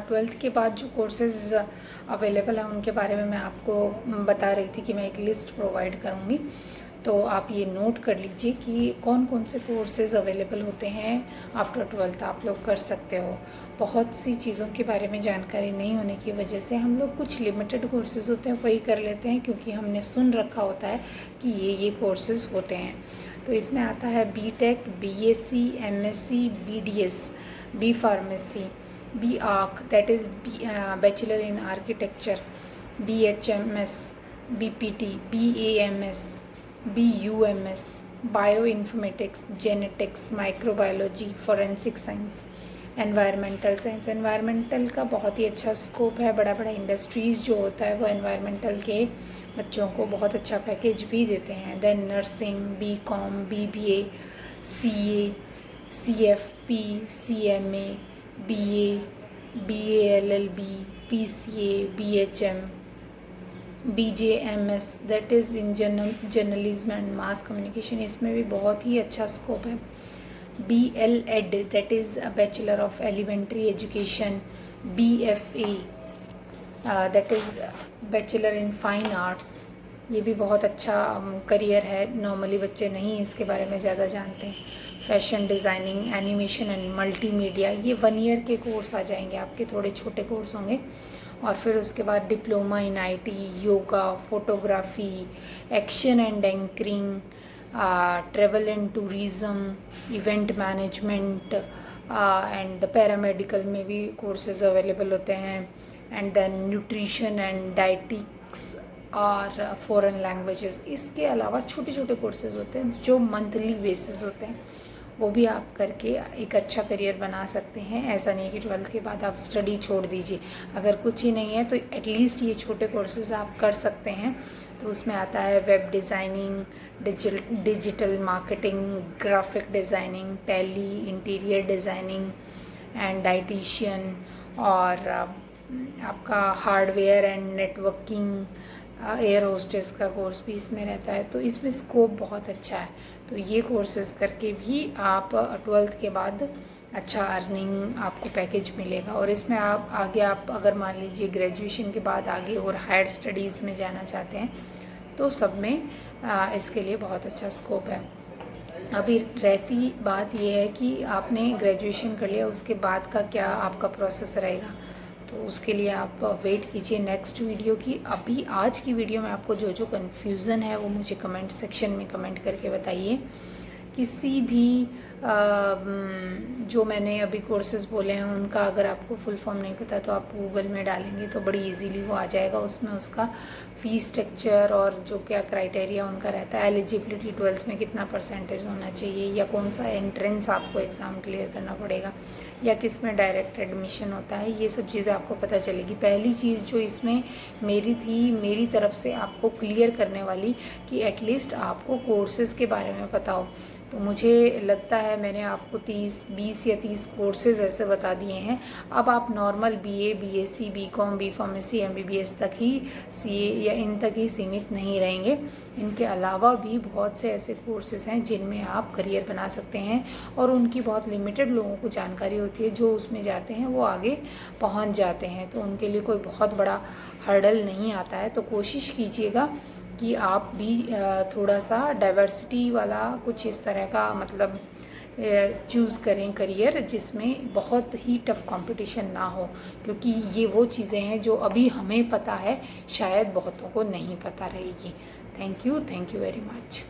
Twelfth के बाद जो कोर्सेज़ अवेलेबल हैं उनके बारे में मैं आपको बता रही थी कि मैं एक लिस्ट प्रोवाइड करूँगी। तो आप ये नोट कर लीजिए कि कौन कौन से कोर्सेज़ अवेलेबल होते हैं आफ्टर ट्वेल्थ, आप लोग कर सकते हो। बहुत सी चीज़ों के बारे में जानकारी नहीं होने की वजह से हम लोग कुछ लिमिटेड कोर्सेज़ होते हैं वही कर लेते हैं, क्योंकि हमने सुन रखा होता है कि ये कोर्सेज़ होते हैं। तो इसमें आता है BTech, BSc, MSc, BDS, B pharmacy, B arch that is bachelor in architecture, BHMS, BPT, BAMS, BUMS, bioinformatics, genetics, microbiology, forensic science, environmental science. Environmental का बहुत ही अच्छा स्कोप है, बड़ा बड़ा इंडस्ट्रीज़ जो होता है वो एनवायरमेंटल के बच्चों को बहुत अच्छा पैकेज भी देते हैं। Then nursing, BCom, BBA, CA, CFP, CMA, BA, BALLB, PCA, BHM, BJMS that is in journalism and mass communication, इसमें भी बहुत ही अच्छा स्कोप है। BLEd that is a bachelor of elementary education, BFA that is bachelor in fine arts, ये भी बहुत अच्छा करियर है, नॉर्मली बच्चे नहीं इसके बारे में ज़्यादा जानते हैं। Fashion designing, animation and multimedia, ये 1 ईयर के कोर्स आ जाएंगे आपके, थोड़े छोटे कोर्स होंगे। और फिर उसके बाद diploma in IT, yoga, photography, action and anchoring, travel and tourism, event management and paramedical में भी कोर्सेज अवेलेबल होते हैं। And then nutrition and dietetics और फॉरेन लैंग्वेजेस। इसके अलावा छोटे छोटे कोर्सेज होते हैं जो मंथली बेसिस होते हैं, वो भी आप करके एक अच्छा करियर बना सकते हैं। ऐसा नहीं है कि 12th के बाद आप स्टडी छोड़ दीजिए। अगर कुछ ही नहीं है तो एटलीस्ट ये छोटे कोर्सेज आप कर सकते हैं। तो उसमें आता है web designing, digital marketing, graphic designing, tally, interior designing and dietitian, और आपका hardware and networking, air hostess का कोर्स भी इसमें रहता है। तो इसमें स्कोप बहुत अच्छा है। तो ये कोर्सेज़ करके भी आप 12th के बाद अच्छा अर्निंग आपको पैकेज मिलेगा। और इसमें आप आगे, आप अगर मान लीजिए ग्रेजुएशन के बाद आगे और हायर स्टडीज़ में जाना चाहते हैं तो सब में इसके लिए बहुत अच्छा स्कोप है। अभी रहती बात यह है कि आपने ग्रेजुएशन कर लिया, उसके बाद का क्या आपका प्रोसेस रहेगा, तो उसके लिए आप वेट कीजिए नेक्स्ट वीडियो की। अभी आज की वीडियो में आपको जो जो कन्फ्यूज़न है वो मुझे कमेंट सेक्शन में कमेंट करके बताइए। किसी भी जो मैंने अभी कोर्सेज़ बोले हैं उनका अगर आपको फुल फॉर्म नहीं पता तो आप गूगल में डालेंगे तो बड़ी इजीली वो आ जाएगा। उसमें उसका फ़ीस स्ट्रक्चर और जो क्या क्राइटेरिया उनका रहता है, एलिजिबिलिटी 12th में कितना परसेंटेज होना चाहिए, या कौन सा एंट्रेंस आपको एग्ज़ाम क्लियर करना पड़ेगा, या किस में डायरेक्ट एडमिशन होता है, ये सब चीज़ें आपको पता चलेगी। पहली चीज़ जो इसमें मेरी थी, मेरी तरफ से आपको क्लियर करने वाली, कि एटलीस्ट आपको कोर्सेज़ के बारे में पता हो। तो मुझे लगता है मैंने आपको 20 या 30 कोर्सेज़ ऐसे बता दिए हैं। अब आप normal BA, BSc, BCom, B pharmacy, MBBS तक ही, CA या इन तक ही सीमित नहीं रहेंगे। इनके अलावा भी बहुत से ऐसे कोर्सेज़ हैं जिनमें आप करियर बना सकते हैं, और उनकी बहुत लिमिटेड लोगों को जानकारी होती है। जो उसमें जाते हैं वो आगे पहुंच जाते हैं, तो उनके लिए कोई बहुत बड़ा हर्डल नहीं आता है। तो कोशिश कीजिएगा कि आप भी थोड़ा सा डाइवर्सिटी वाला कुछ इस तरह का मतलब चूज़ करें करियर, जिसमें बहुत ही टफ़ कंपटीशन ना हो, क्योंकि ये वो चीज़ें हैं जो अभी हमें पता है, शायद बहुतों को नहीं पता रहेगी। Thank you very much.